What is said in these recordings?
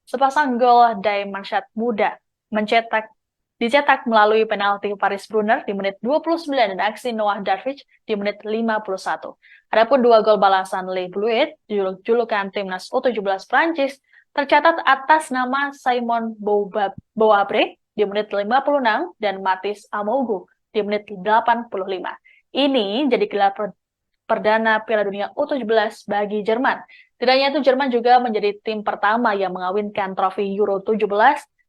Sepasang gol Daemansyah muda dicetak melalui penalti Paris Brunner di menit 29 dan aksi Noah Darvish di menit 51. Adapun dua gol balasan Le Bleuet, julukan timnas U17 Prancis, tercatat atas nama Simon Boabre di menit 56 dan Mathis Amougu di menit 85. Ini jadi gelar perdana Piala Dunia U17 bagi Jerman. Tidak hanya itu, Jerman juga menjadi tim pertama yang mengawinkan trofi Euro 17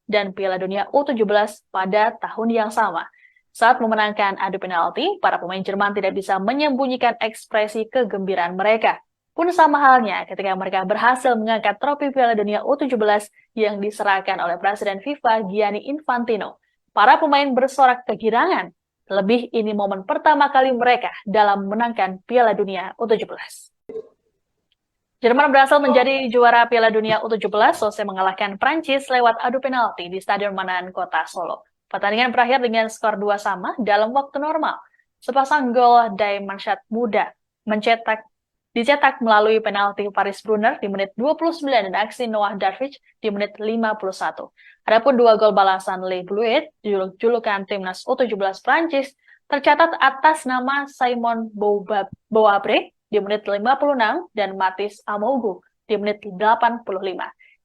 dan Piala Dunia U17 pada tahun yang sama. Saat memenangkan adu penalti, para pemain Jerman tidak bisa menyembunyikan ekspresi kegembiraan mereka. Pun sama halnya ketika mereka berhasil mengangkat trofi Piala Dunia U17 yang diserahkan oleh Presiden FIFA Gianni Infantino. Para pemain bersorak kegirangan. Lebih ini momen pertama kali mereka dalam memenangkan Piala Dunia U17. Jerman berhasil menjadi juara Piala Dunia U17 selesai mengalahkan Prancis lewat adu penalti di Stadion Manahan Kota Solo. Pertandingan berakhir dengan skor 2 sama dalam waktu normal. Sepasang gol Daemansyah muda dicetak melalui penalti Paris Brunner di menit 29 dan aksi Noah Darvish di menit 51. Adapun dua gol balasan Le Bleuet, julukan timnas U17 Prancis, tercatat atas nama Simon Boabre di menit 56 dan Mathis Amougu di menit 85.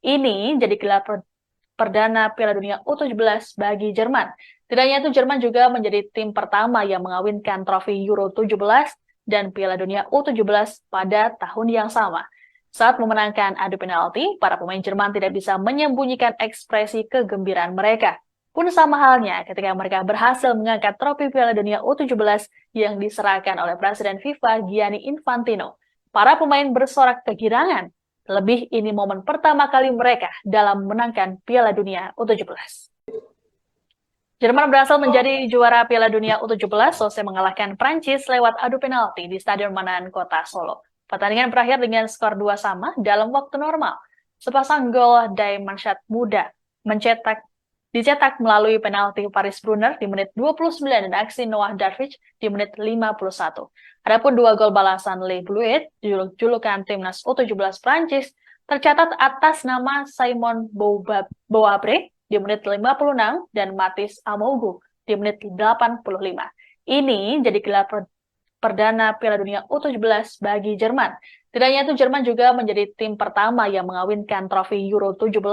Ini jadi gelar perdana Piala Dunia U17 bagi Jerman. Tidak hanya itu, Jerman juga menjadi tim pertama yang mengawinkan trofi Euro 17 dan Piala Dunia U17 pada tahun yang sama. Saat memenangkan adu penalti, para pemain Jerman tidak bisa menyembunyikan ekspresi kegembiraan mereka. Pun sama halnya ketika mereka berhasil mengangkat trofi Piala Dunia U17 yang diserahkan oleh Presiden FIFA Gianni Infantino. Para pemain bersorak kegirangan. Lebih ini momen pertama kali mereka dalam memenangkan Piala Dunia U17. Jerman berhasil menjadi juara Piala Dunia U17 selesai mengalahkan Prancis lewat adu penalti di Stadion Manahan Kota Solo. Pertandingan berakhir dengan skor 2 sama dalam waktu normal. Sepasang gol Daemansyah muda dicetak melalui penalti Paris Brunner di menit 29 dan aksi Noah Darvish di menit 51. Adapun dua gol balasan Le Bleuet, julukan timnas U17 Prancis, tercatat atas nama Simon Boabre di menit 56 dan Mathis Amougu di menit 85. Ini jadi gelar perdana Piala Dunia U17 bagi Jerman. Tidak hanya itu, Jerman juga menjadi tim pertama yang mengawinkan trofi Euro 17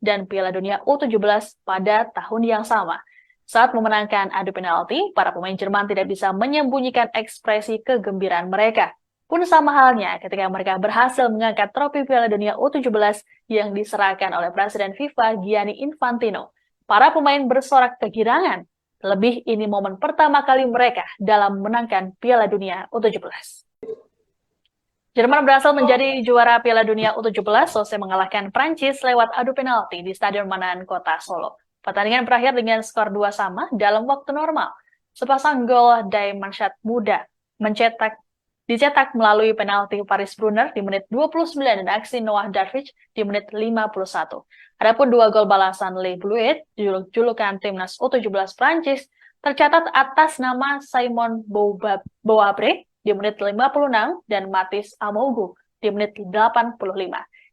dan Piala Dunia U17 pada tahun yang sama. Saat memenangkan adu penalti, para pemain Jerman tidak bisa menyembunyikan ekspresi kegembiraan mereka. Pun sama halnya ketika mereka berhasil mengangkat trofi Piala Dunia U17 yang diserahkan oleh Presiden FIFA Gianni Infantino. Para pemain bersorak kegirangan. Lebih ini momen pertama kali mereka dalam memenangkan Piala Dunia U17. Jerman berhasil menjadi juara Piala Dunia U17 selesai mengalahkan Prancis lewat adu penalti di Stadion Manahan Kota Solo. Pertandingan berakhir dengan skor 2 sama dalam waktu normal. Sepasang gol Daemansyah muda dicetak melalui penalti Paris Brunner di menit 29 dan aksi Noah Darvish di menit 51. Adapun dua gol balasan Le Bleuet, julukan timnas U17 Prancis, tercatat atas nama Simon Boabre di menit 56 dan Mathis Amougu di menit 85.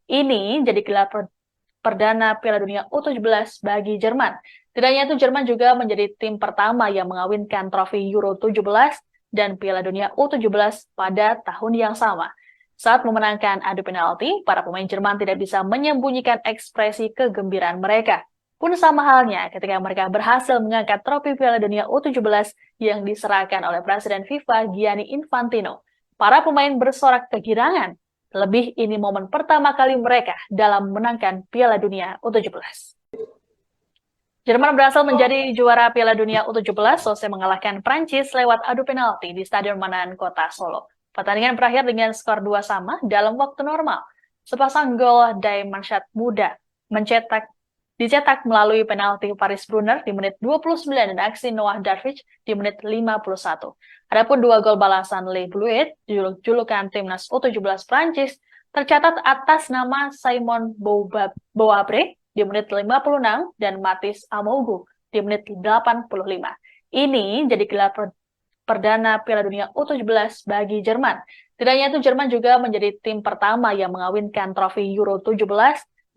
Ini jadi gelar perdana Piala Dunia U17 bagi Jerman. Tidak hanya itu, Jerman juga menjadi tim pertama yang mengawinkan trofi Euro 17 dan Piala Dunia U17 pada tahun yang sama. Saat memenangkan adu penalti, para pemain Jerman tidak bisa menyembunyikan ekspresi kegembiraan mereka. Pun sama halnya ketika mereka berhasil mengangkat trofi Piala Dunia U17 yang diserahkan oleh Presiden FIFA Gianni Infantino. Para pemain bersorak kegirangan. Lebih ini momen pertama kali mereka dalam memenangkan Piala Dunia U17. Jerman berhasil menjadi juara Piala Dunia U17 selesai mengalahkan Prancis lewat adu penalti di Stadion Manahan Kota Solo. Pertandingan berakhir dengan skor 2 sama dalam waktu normal. Sepasang gol Daemansyah muda dicetak melalui penalti Paris Brunner di menit 29 dan aksi Noah Darvish di menit 51. Adapun dua gol balasan Le Bleuet, julukan timnas U17 Prancis, tercatat atas nama Simon Boabre di menit 56 dan Mathis Amougu di menit 85. Ini jadi gelar perdana Piala Dunia U17 bagi Jerman. Tidak hanya itu, Jerman juga menjadi tim pertama yang mengawinkan trofi Euro 17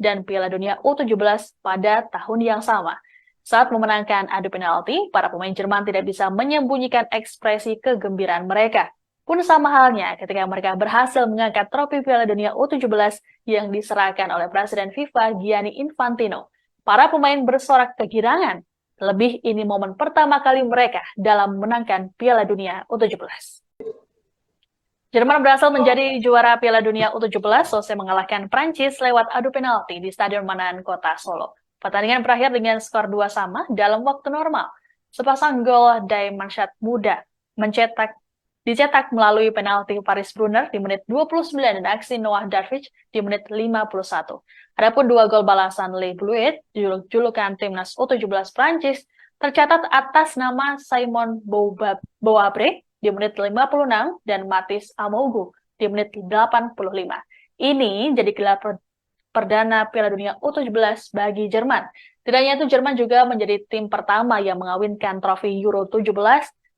dan Piala Dunia U17 pada tahun yang sama. Saat memenangkan adu penalti, para pemain Jerman tidak bisa menyembunyikan ekspresi kegembiraan mereka. Pun sama halnya ketika mereka berhasil mengangkat trofi Piala Dunia U17 yang diserahkan oleh Presiden FIFA Gianni Infantino. Para pemain bersorak kegirangan, terlebih ini momen pertama kali mereka dalam menangkan Piala Dunia U17. Jerman berhasil menjadi juara Piala Dunia U17 selesai mengalahkan Prancis lewat adu penalti di Stadion Manahan Kota Solo. Pertandingan berakhir dengan skor 2 sama dalam waktu normal. Sepasang gol dari Mannschaft Muda dicetak melalui penalti Paris Brunner di menit 29 dan aksi Noah Darwich di menit 51. Adapun 2 gol balasan Le Bleuet, julukan timnas U17 Prancis, tercatat atas nama Simon Bouabré di menit 56 dan Mathis Amougou di menit 85. Ini jadi gelar perdana Piala Dunia U17 bagi Jerman. Tidak hanya itu, Jerman juga menjadi tim pertama yang mengawinkan trofi Euro 17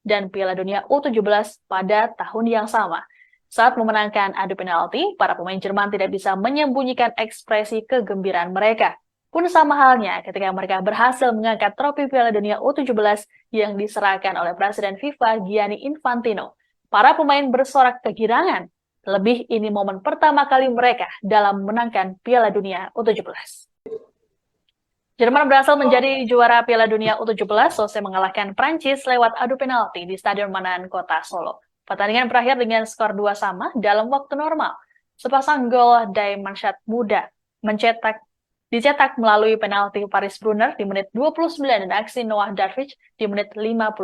dan Piala Dunia U17 pada tahun yang sama. Saat memenangkan adu penalti, para pemain Jerman tidak bisa menyembunyikan ekspresi kegembiraan mereka. Pun sama halnya ketika mereka berhasil mengangkat trofi Piala Dunia U17 yang diserahkan oleh Presiden FIFA Gianni Infantino. Para pemain bersorak kegirangan, terlebih ini momen pertama kali mereka dalam menangkan Piala Dunia U17. Jerman berhasil menjadi juara Piala Dunia U17 selesai mengalahkan Prancis lewat adu penalti di Stadion Manahan Kota Solo. Pertandingan berakhir dengan skor 2 sama dalam waktu normal. Sepasang gol dari Mannschaft Muda dicetak melalui penalti Paris Brunner di menit 29 dan aksi Noah Darwich di menit 51.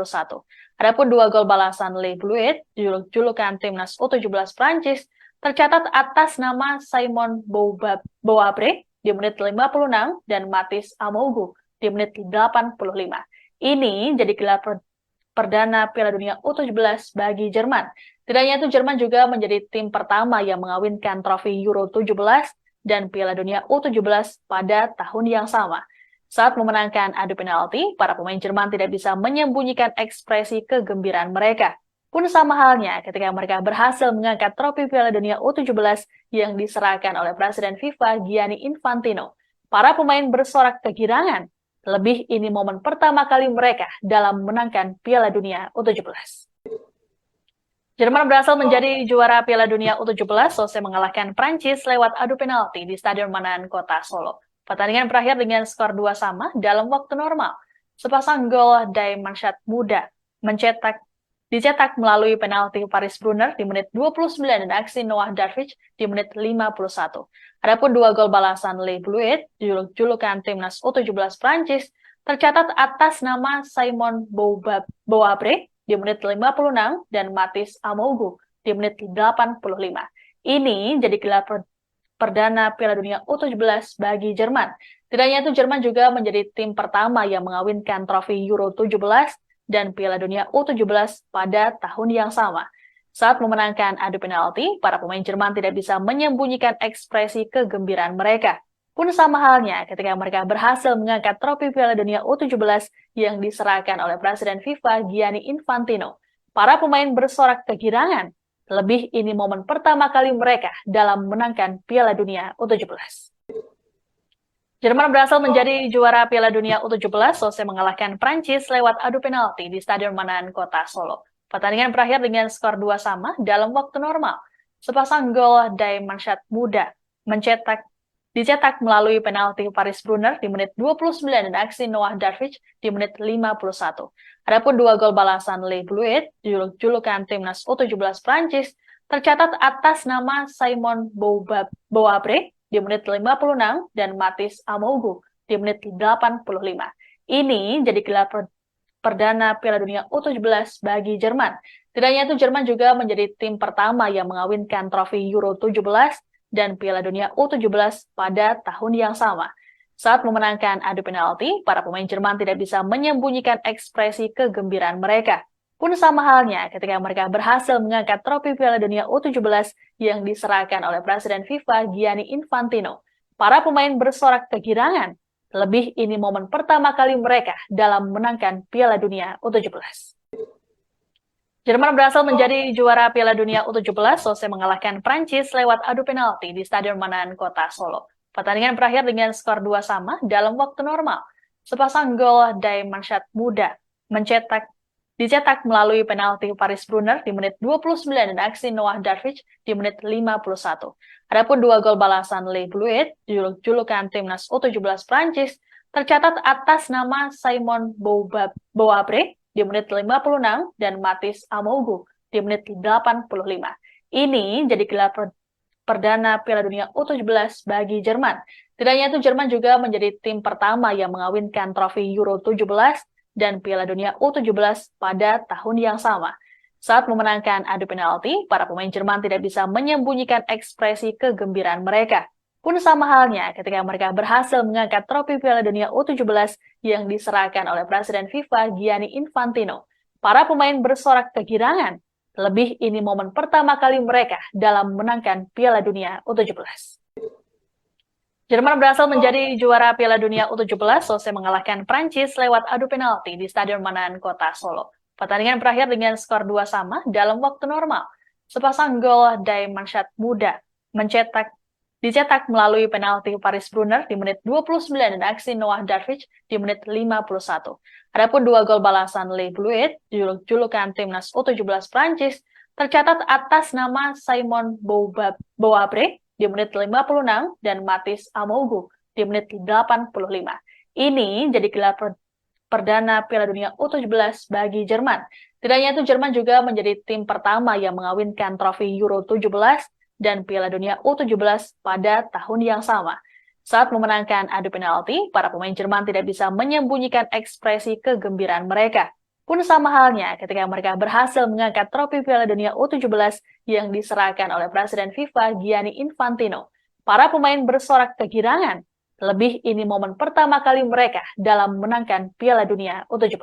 Adapun 2 gol balasan Le Bleuet, julukan timnas U17 Prancis, tercatat atas nama Simon Bouabré di menit 56 dan Mathis Amougou di menit 85. Ini jadi gelar perdana Piala Dunia U17 bagi Jerman. Tidak hanya itu, Jerman juga menjadi tim pertama yang mengawinkan trofi Euro 17 dan Piala Dunia U17 pada tahun yang sama. Saat memenangkan adu penalti, para pemain Jerman tidak bisa menyembunyikan ekspresi kegembiraan mereka. Pun sama halnya ketika mereka berhasil mengangkat trofi Piala Dunia U17 yang diserahkan oleh Presiden FIFA Gianni Infantino. Para pemain bersorak kegirangan, terlebih ini momen pertama kali mereka dalam menangkan Piala Dunia U17. Jerman berhasil menjadi juara Piala Dunia U17 selesai mengalahkan Prancis lewat adu penalti di Stadion Manahan Kota Solo. Pertandingan berakhir dengan skor 2 sama dalam waktu normal. Sepasang gol dari Mannschaft Muda dicetak melalui penalti Paris Brunner di menit 29 dan aksi Noah Darwich di menit 51. Adapun 2 gol balasan Le Bleuet, julukan timnas U17 Prancis, tercatat atas nama Simon Bouabré di menit 56 dan Mathis Amougou di menit 85. Ini jadi gelar perdana Piala Dunia U17 bagi Jerman. Tidak hanya itu, Jerman juga menjadi tim pertama yang mengawinkan trofi Euro 17 dan Piala Dunia U17 pada tahun yang sama. Saat memenangkan adu penalti, para pemain Jerman tidak bisa menyembunyikan ekspresi kegembiraan mereka. Pun sama halnya ketika mereka berhasil mengangkat trofi Piala Dunia U17 yang diserahkan oleh Presiden FIFA Gianni Infantino. Para pemain bersorak kegirangan, terlebih ini momen pertama kali mereka dalam menangkan Piala Dunia U17. Jerman berhasil menjadi juara Piala Dunia U17 selesai mengalahkan Prancis lewat adu penalti di Stadion Manahan Kota Solo. Pertandingan berakhir dengan skor 2 sama dalam waktu normal. Sepasang gol dari Mannschaft Muda dicetak melalui penalti Paris Brunner di menit 29 dan aksi Noah Darwich di menit 51. Adapun 2 gol balasan Le Bleuet, julukan timnas U17 Prancis, tercatat atas nama Simon Bouabré di menit 56 dan Mathis Amougou di menit 85. Ini jadi gelar perdana Piala Dunia U17 bagi Jerman. Tidak hanya itu, Jerman juga menjadi tim pertama yang mengawinkan trofi Euro 17 dan Piala Dunia U17 pada tahun yang sama. Saat memenangkan adu penalti, para pemain Jerman tidak bisa menyembunyikan ekspresi kegembiraan mereka. Pun sama halnya ketika mereka berhasil mengangkat trofi Piala Dunia U17 yang diserahkan oleh Presiden FIFA Gianni Infantino. Para pemain bersorak kegirangan, terlebih ini momen pertama kali mereka dalam menangkan Piala Dunia U17. Jerman berhasil menjadi juara Piala Dunia U17 selesai mengalahkan Prancis lewat adu penalti di Stadion Manahan Kota Solo. Pertandingan berakhir dengan skor 2 sama dalam waktu normal. Sepasang gol Daemansyah Muda dicetak melalui penalti Paris Brunner di menit 29 dan aksi Noah Darwich di menit 51. Adapun dua gol balasan Le Bleuet, julukan timnas U17 Prancis, tercatat atas nama Simon Boabre di menit 56 dan Mathis Amougou di menit 85. Ini jadi gelar perdana Piala Dunia U17 bagi Jerman. Tidak hanya itu, Jerman juga menjadi tim pertama yang mengawinkan trofi Euro 17 dan Piala Dunia U17 pada tahun yang sama. Saat memenangkan adu penalti, para pemain Jerman tidak bisa menyembunyikan ekspresi kegembiraan mereka. Pun sama halnya ketika mereka berhasil mengangkat trofi Piala Dunia U17 yang diserahkan oleh Presiden FIFA Gianni Infantino. Para pemain bersorak kegirangan. Lebih ini momen pertama kali mereka dalam menangkan Piala Dunia U17. Jerman berhasil menjadi juara Piala Dunia U17 selesai mengalahkan Prancis lewat adu penalti di Stadion Manan, Kota Solo. Pertandingan berakhir dengan skor 2 sama dalam waktu normal. Sepasang gol Daemansyah Muda dicetak melalui penalti Paris Brunner di menit 29 dan aksi Noah Darwich di menit 51. Adapun dua gol balasan Le Bleuet, julukan timnas U17 Prancis, tercatat atas nama Simon Boabre di menit 56 dan Mathis Amougou di menit 85. Ini jadi gelar perdana Piala Dunia U17 bagi Jerman. Tidak hanya itu, Jerman juga menjadi tim pertama yang mengawinkan trofi Euro 17 dan Piala Dunia U17 pada tahun yang sama. Saat memenangkan adu penalti, para pemain Jerman tidak bisa menyembunyikan ekspresi kegembiraan mereka. Pun sama halnya ketika mereka berhasil mengangkat trofi Piala Dunia U17 yang diserahkan oleh Presiden FIFA Gianni Infantino. Para pemain bersorak kegirangan. Lebih ini momen pertama kali mereka dalam menangkan Piala Dunia U17.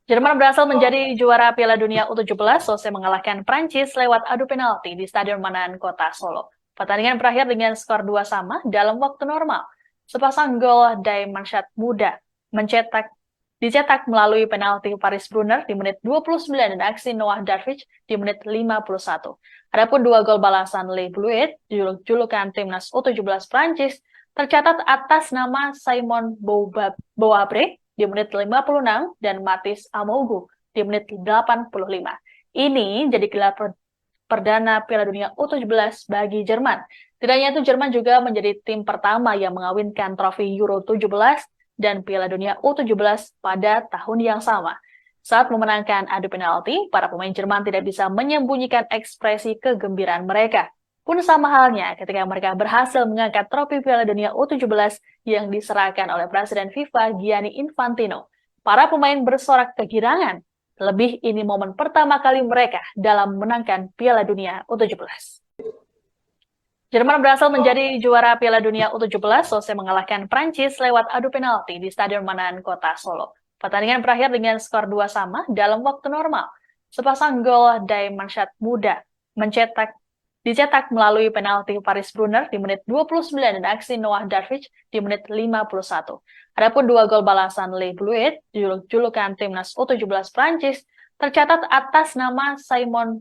Jerman berhasil menjadi juara Piala Dunia U17 selesai mengalahkan Prancis lewat adu penalti di Stadion Manan, Kota Solo. Pertandingan berakhir dengan skor 2 sama dalam waktu normal. Sepasang gol Daemansyah Muda dicetak melalui penalti Paris Brunner di menit 29 dan aksi Noah Darwich di menit 51. Adapun dua gol balasan Le Bleuet, julukan timnas U17 Prancis, tercatat atas nama Simon Boabre di menit 56 dan Mathis Amougou di menit 85. Ini jadi gelar perdana Piala Dunia U17 bagi Jerman. Tidak hanya itu, Jerman juga menjadi tim pertama yang mengawinkan trofi Euro 17 dan Piala Dunia U17 pada tahun yang sama. Saat memenangkan adu penalti, para pemain Jerman tidak bisa menyembunyikan ekspresi kegembiraan mereka. Pun sama halnya ketika mereka berhasil mengangkat trofi Piala Dunia U17 yang diserahkan oleh Presiden FIFA Gianni Infantino. Para pemain bersorak kegirangan. Lebih ini momen pertama kali mereka dalam menangkan Piala Dunia U17. Jerman berhasil menjadi juara Piala Dunia U17 selesai mengalahkan Prancis lewat adu penalti di Stadion Manan, Kota Solo. Pertandingan berakhir dengan skor 2 sama dalam waktu normal. Sepasang gol Daemansyah Muda dicetak melalui penalti Paris Brunner di menit 29 dan aksi Noah Darwich di menit 51. Adapun dua gol balasan Le Bleuet, julukan timnas U17 Prancis, tercatat atas nama Simon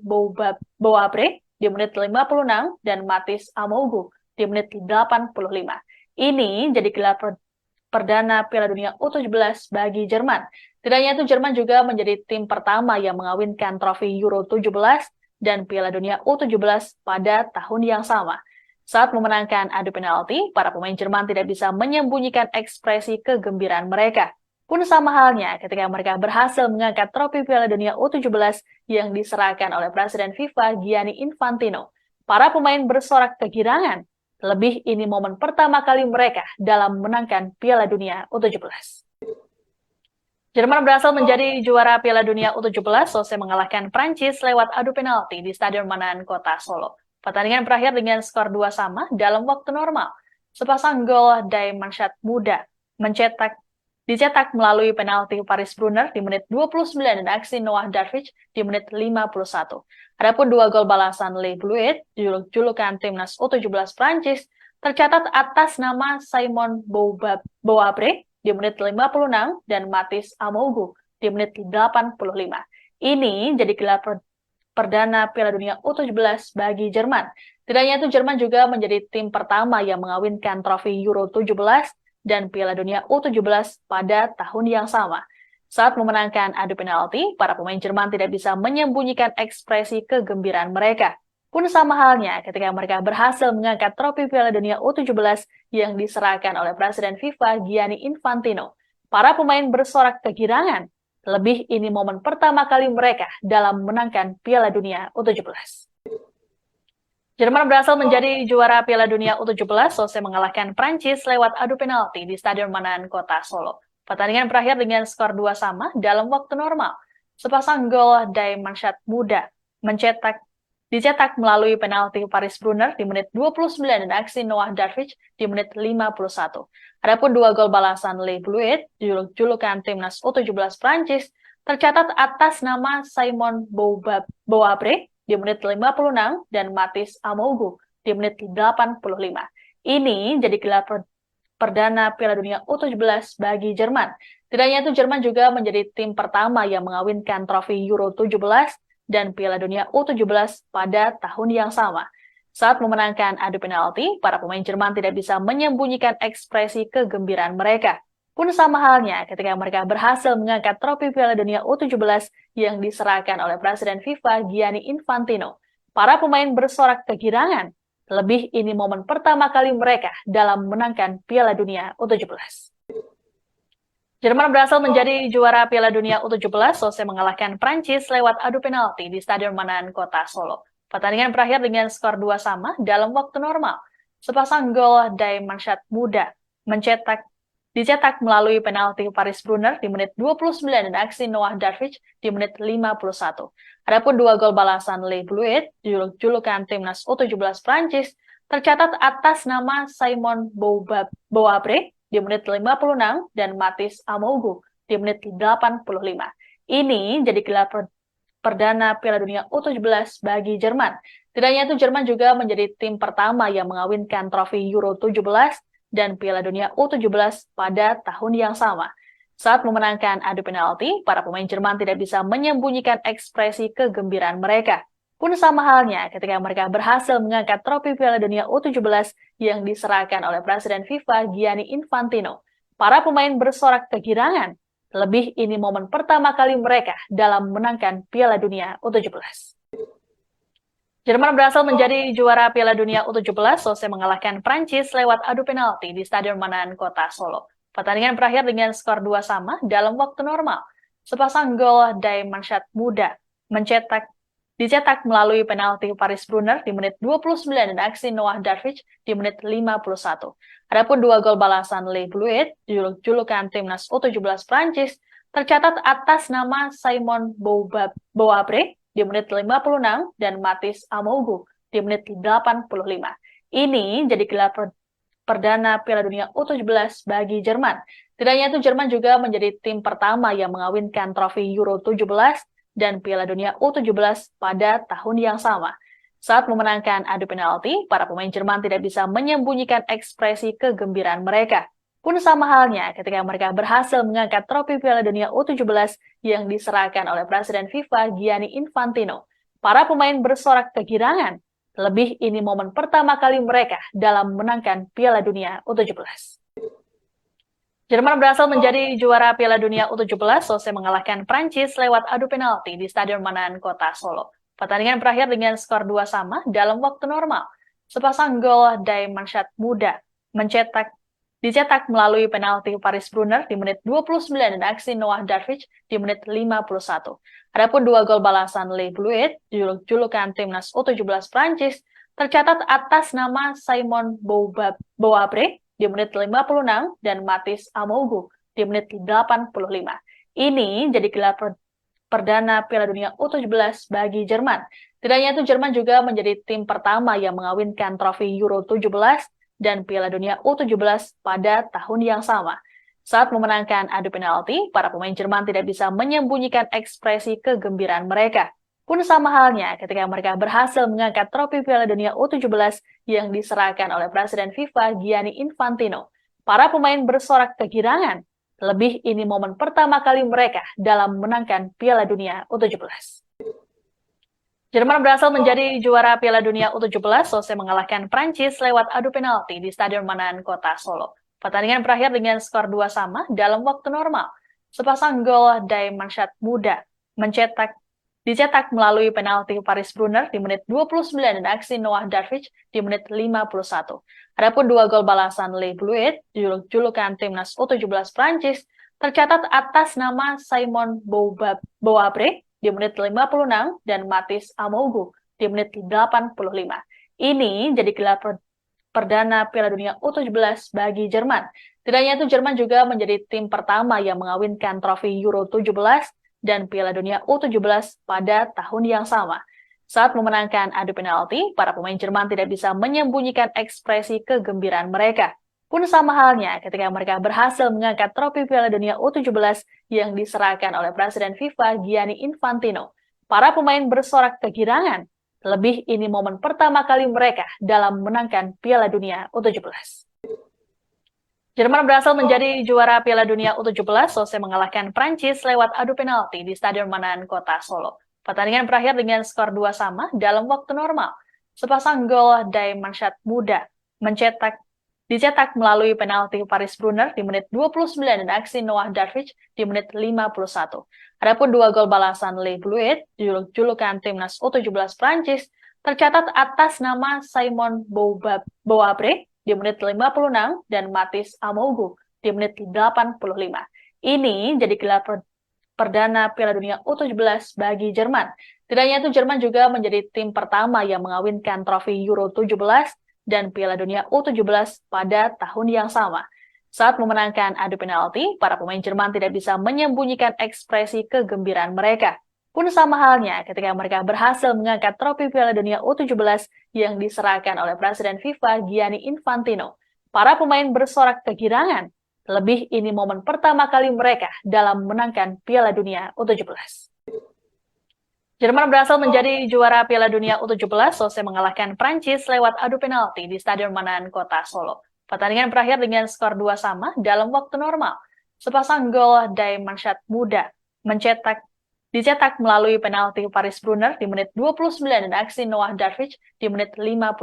Boabre di menit 56 dan Mathis Amougou di menit 85. Ini jadi gelar perdana Piala Dunia U17 bagi Jerman. Tidak hanya itu, Jerman juga menjadi tim pertama yang mengawinkan trofi Euro 17 dan Piala Dunia U17 pada tahun yang sama. Saat memenangkan adu penalti, para pemain Jerman tidak bisa menyembunyikan ekspresi kegembiraan mereka. Pun sama halnya ketika mereka berhasil mengangkat trofi Piala Dunia U17 yang diserahkan oleh Presiden FIFA Gianni Infantino. Para pemain bersorak kegirangan. Lebih ini momen pertama kali mereka dalam menangkan Piala Dunia U17. Jerman berhasil menjadi juara Piala Dunia U17 selesai mengalahkan Prancis lewat adu penalti di Stadion Manan, Kota Solo. Pertandingan berakhir dengan skor 2 sama dalam waktu normal. Sepasang gol Daemansyah Muda dicetak melalui penalti Paris Brunner di menit 29 dan aksi Noah Darwich di menit 51. Adapun dua gol balasan Le Bleuet, julukan timnas U17 Prancis, tercatat atas nama Simon Boabre di menit 56 dan Mathis Amougou di menit 85. Ini jadi gelar perdana Piala Dunia U17 bagi Jerman. Tidak hanya itu, Jerman juga menjadi tim pertama yang mengawinkan trofi Euro 17 dan Piala Dunia U17 pada tahun yang sama. Saat memenangkan adu penalti, para pemain Jerman tidak bisa menyembunyikan ekspresi kegembiraan mereka. Pun sama halnya ketika mereka berhasil mengangkat trofi Piala Dunia U17 yang diserahkan oleh Presiden FIFA Gianni Infantino. Para pemain bersorak kegirangan. Lebih ini momen pertama kali mereka dalam menangkan Piala Dunia U17. Jerman berhasil menjadi juara Piala Dunia U17 selesai mengalahkan Prancis lewat adu penalti di Stadion Manahan Kota Solo. Pertandingan berakhir dengan skor 2 sama dalam waktu normal. Sepasang gol dari Mannschaft muda dicetak melalui penalti Paris Brunner di menit 29 dan aksi Noah Darwich di menit 51. Adapun 2 gol balasan Le Bleuet, julukan timnas U17 Prancis, tercatat atas nama Simon Boabre di menit 56 dan Mathis Amougou di menit 85. Ini jadi gelar perdana Piala Dunia U17 bagi Jerman. Tidak hanya itu, Jerman juga menjadi tim pertama yang mengawinkan trofi Euro 17 dan Piala Dunia U17 pada tahun yang sama. Saat memenangkan adu penalti, para pemain Jerman tidak bisa menyembunyikan ekspresi kegembiraan mereka. Pun sama halnya ketika mereka berhasil mengangkat trofi Piala Dunia U17 yang diserahkan oleh Presiden FIFA Gianni Infantino. Para pemain bersorak kegirangan. Lebih ini momen pertama kali mereka dalam menangkan Piala Dunia U17. Jerman berhasil menjadi juara Piala Dunia U17 selesai mengalahkan Prancis lewat adu penalti di Stadion Manahan Kota Solo. Pertandingan berakhir dengan skor 2 sama dalam waktu normal. Sepasang gol dari Mannschaft muda dicetak melalui penalti Paris Brunner di menit 29 dan aksi Noah Darwich di menit 51. Adapun 2 gol balasan Le Bleuet, julukan timnas U17 Prancis, tercatat atas nama Simon Boabre di menit 56 dan Mathis Amougou di menit 85. Ini jadi gelar perdana Piala Dunia U17 bagi Jerman. Tidak hanya itu, Jerman juga menjadi tim pertama yang mengawinkan trofi Euro 17 dan Piala Dunia U17 pada tahun yang sama. Saat memenangkan adu penalti, para pemain Jerman tidak bisa menyembunyikan ekspresi kegembiraan mereka. Pun sama halnya ketika mereka berhasil mengangkat trofi Piala Dunia U17 yang diserahkan oleh Presiden FIFA Gianni Infantino. Para pemain bersorak kegirangan. Lebih ini momen pertama kali mereka dalam menangkan Piala Dunia U17. Jerman berhasil menjadi juara Piala Dunia U17 selesai mengalahkan Prancis lewat adu penalti di Stadion Manahan Kota Solo. Pertandingan berakhir dengan skor 2 sama dalam waktu normal. Sepasang gol dari Mannschaft muda dicetak melalui penalti Paris Brunner di menit 29 dan aksi Noah Darwich di menit 51. Adapun 2 gol balasan Le Bleuet, julukan timnas U17 Prancis, tercatat atas nama Simon Boabre di menit 56 dan Mathis Amougou di menit 85. Ini jadi gelar perdana Piala Dunia U17 bagi Jerman. Tidak hanya itu, Jerman juga menjadi tim pertama yang mengawinkan trofi Euro 17 dan Piala Dunia U17 pada tahun yang sama. Saat memenangkan adu penalti, para pemain Jerman tidak bisa menyembunyikan ekspresi kegembiraan mereka. Pun sama halnya ketika mereka berhasil mengangkat trofi Piala Dunia U17 yang diserahkan oleh Presiden FIFA Gianni Infantino. Para pemain bersorak kegirangan. Lebih ini momen pertama kali mereka dalam menangkan Piala Dunia U17. Jerman berhasil menjadi juara Piala Dunia U17 selesai mengalahkan Prancis lewat adu penalti di Stadion Manahan Kota Solo. Pertandingan berakhir dengan skor 2 sama dalam waktu normal. Sepasang gol dari Mannschaft muda dicetak melalui penalti Paris Brunner di menit 29 dan aksi Noah Darwich di menit 51. Adapun 2 gol balasan Le Bleuet, julukan timnas U17 Prancis, tercatat atas nama Simon Boabre di menit 56 dan Mathis Amougou di menit 85. Ini jadi gelar perdana Piala Dunia U17 bagi Jerman. Tidak hanya itu, Jerman juga menjadi tim pertama yang mengawinkan trofi Euro 17 dan Piala Dunia U17 pada tahun yang sama. Saat memenangkan adu penalti, para pemain Jerman tidak bisa menyembunyikan ekspresi kegembiraan mereka. Pun sama halnya ketika mereka berhasil mengangkat trofi Piala Dunia U17 yang diserahkan oleh Presiden FIFA Gianni Infantino. Para pemain bersorak kegirangan. Lebih ini momen pertama kali mereka dalam menangkan Piala Dunia U17. Jerman berhasil menjadi juara Piala Dunia U17 selesai mengalahkan Prancis lewat adu penalti di Stadion Manahan Kota Solo. Pertandingan berakhir dengan skor 2 sama dalam waktu normal. Sepasang gol Mansyat Muda dicetak melalui penalti Paris Brunner di menit 29 dan aksi Noah Darwich di menit 51. Adapun dua gol balasan Le Bleuet, julukan timnas U17 Prancis, tercatat atas nama Simon Boabre di menit 56 dan Mathis Amougu di menit 85. Ini jadi gelar perdana Piala Dunia U17 bagi Jerman. Tidak hanya itu, Jerman juga menjadi tim pertama yang mengawinkan trofi Euro 17 dan Piala Dunia U17 pada tahun yang sama. Saat memenangkan adu penalti, para pemain Jerman tidak bisa menyembunyikan ekspresi kegembiraan mereka. Pun sama halnya ketika mereka berhasil mengangkat trofi Piala Dunia U17 yang diserahkan oleh Presiden FIFA Gianni Infantino. Para pemain bersorak kegirangan, lebih ini momen pertama kali mereka dalam menangkan Piala Dunia U17. Jerman berhasil menjadi juara Piala Dunia U17 selesai mengalahkan Prancis lewat adu penalti di Stadion Manahan Kota Solo. Pertandingan berakhir dengan skor 2 sama dalam waktu normal. Sepasang gol Mansyat Muda dicetak melalui penalti Paris Brunner di menit 29 dan aksi Noah Darwich di menit 51. Adapun dua gol balasan Le Bleuet, julukan timnas U17 Prancis, tercatat atas nama Simon Boabre di menit 56 dan Mathis Amougu di menit 85. Ini jadi gelar perdana Piala Dunia U17 bagi Jerman. Tidak hanya itu, Jerman juga menjadi tim pertama yang mengawinkan trofi Euro 17 dan Piala Dunia U17 pada tahun yang sama. Saat memenangkan adu penalti, para pemain Jerman tidak bisa menyembunyikan ekspresi kegembiraan mereka. Pun sama halnya ketika mereka berhasil mengangkat trofi Piala Dunia U17 yang diserahkan oleh Presiden FIFA Gianni Infantino. Para pemain bersorak kegirangan, lebih ini momen pertama kali mereka dalam menangkan Piala Dunia U17. Jerman berhasil menjadi juara Piala Dunia U17 selesai mengalahkan Prancis lewat adu penalti di Stadion Manahan Kota Solo. Pertandingan berakhir dengan skor 2 sama dalam waktu normal. Sepasang gol Mansyat Muda dicetak melalui penalti Paris Brunner di menit 29 dan aksi Noah Darwich di menit 51.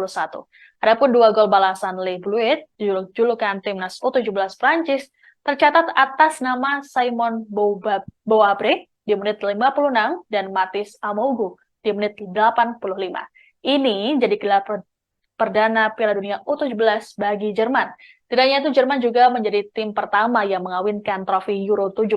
Adapun dua gol balasan Le Bleuet, julukan timnas U17 Prancis, tercatat atas nama Simon Boabre di menit 56 dan Mathis Amougu di menit 85. Ini jadi gelar perdana Piala Dunia U17 bagi Jerman. Tidak hanya itu, Jerman juga menjadi tim pertama yang mengawinkan trofi Euro 17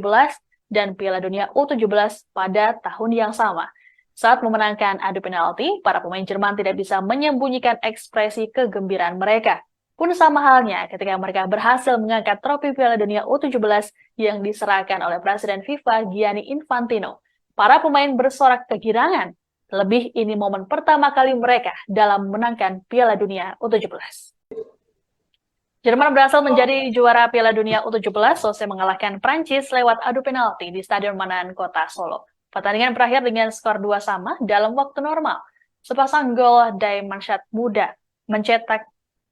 dan Piala Dunia U17 pada tahun yang sama. Saat memenangkan adu penalti, para pemain Jerman tidak bisa menyembunyikan ekspresi kegembiraan mereka. Pun sama halnya ketika mereka berhasil mengangkat trofi Piala Dunia U17 yang diserahkan oleh Presiden FIFA Gianni Infantino. Para pemain bersorak kegirangan, lebih ini momen pertama kali mereka dalam menangkan Piala Dunia U17. Jerman berhasil menjadi juara Piala Dunia U17 selesai mengalahkan Prancis lewat adu penalti di Stadion Manahan Kota Solo. Pertandingan berakhir dengan skor 2 sama dalam waktu normal. Sepasang gol Mansyat Muda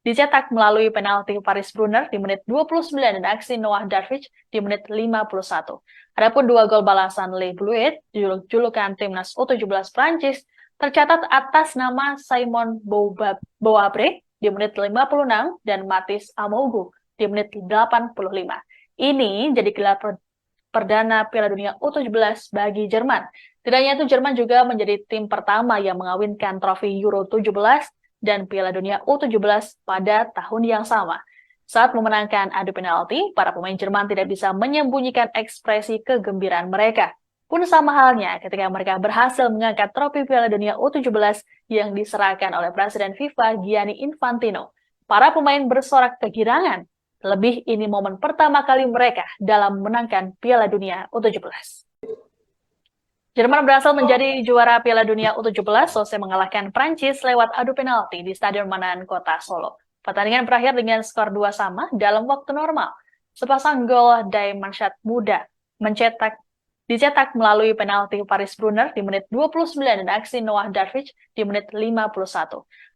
dicetak melalui penalti Paris Brunner di menit 29 dan aksi Noah Darwich di menit 51. Adapun dua gol balasan Le Bleuet, julukan timnas U17 Prancis, tercatat atas nama Simon Boabre di menit 56 dan Mathis Amougu di menit 85. Ini jadi gelar perdana Piala Dunia U17 bagi Jerman. Tidak hanya itu, Jerman juga menjadi tim pertama yang mengawinkan trofi Euro 17 dan Piala Dunia U17 pada tahun yang sama. Saat memenangkan adu penalti, para pemain Jerman tidak bisa menyembunyikan ekspresi kegembiraan mereka. Pun sama halnya ketika mereka berhasil mengangkat trofi Piala Dunia U17 yang diserahkan oleh Presiden FIFA Gianni Infantino. Para pemain bersorak kegirangan, lebih ini momen pertama kali mereka dalam menangkan Piala Dunia U17. Jerman berhasil menjadi juara Piala Dunia U17 selesai mengalahkan Prancis lewat adu penalti di Stadion Manahan Kota Solo. Pertandingan berakhir dengan skor 2 sama dalam waktu normal. Sepasang gol Mansyat Muda dicetak melalui penalti Paris Brunner di menit 29 dan aksi Noah Darwich di menit 51.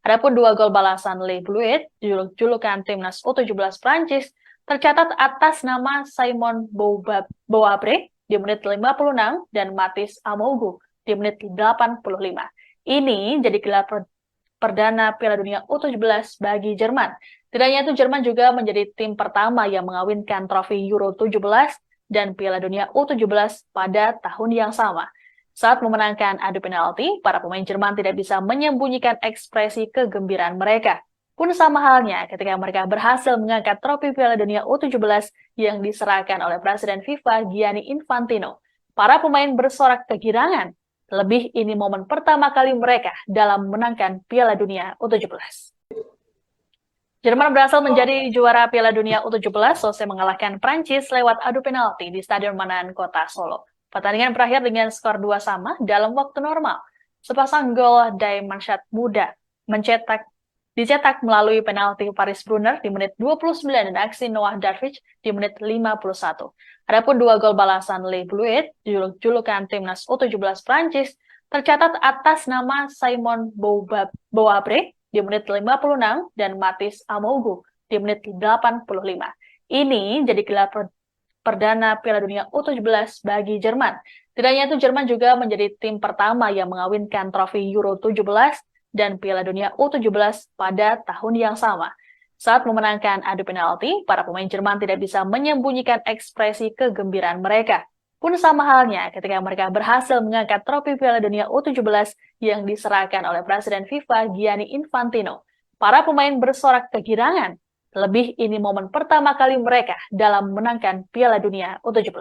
Adapun dua gol balasan Le Bleuet, julukan timnas U17 Prancis, tercatat atas nama Simon Boabre di menit 56 dan Mathis Amougu di menit 85. Ini jadi gelar perdana Piala Dunia U17 bagi Jerman. Tidak hanya itu, Jerman juga menjadi tim pertama yang mengawinkan trofi Euro 17 dan Piala Dunia U17 pada tahun yang sama. Saat memenangkan adu penalti, para pemain Jerman tidak bisa menyembunyikan ekspresi kegembiraan mereka. Pun sama halnya ketika mereka berhasil mengangkat trofi Piala Dunia U17 yang diserahkan oleh Presiden FIFA Gianni Infantino. Para pemain bersorak kegirangan. Terlebih ini momen pertama kali mereka dalam memenangkan Piala Dunia U17. Jerman berhasil menjadi juara Piala Dunia U17 selesai mengalahkan Prancis lewat adu penalti di Stadion Manan, Kota Solo. Pertandingan berakhir dengan skor 2 sama dalam waktu normal. Sepasang gol dari Mannschaft Muda dicetak melalui penalti Paris Brunner di menit 29 dan aksi Noah Darwich di menit 51. Adapun 2 gol balasan Le Bleuet, julukan timnas U17 Prancis, tercatat atas nama Simon Boabre di menit 56 dan Mathis Amougou di menit 85. Ini jadi gelar perdana Piala Dunia U17 bagi Jerman. Tidak hanya itu, Jerman juga menjadi tim pertama yang mengawinkan trofi Euro 17 dan Piala Dunia U17 pada tahun yang sama. Saat memenangkan adu penalti, para pemain Jerman tidak bisa menyembunyikan ekspresi kegembiraan mereka. Pun sama halnya ketika mereka berhasil mengangkat trofi Piala Dunia U17 yang diserahkan oleh Presiden FIFA Gianni Infantino. Para pemain bersorak kegirangan. Terlebih ini momen pertama kali mereka dalam memenangkan Piala Dunia U17.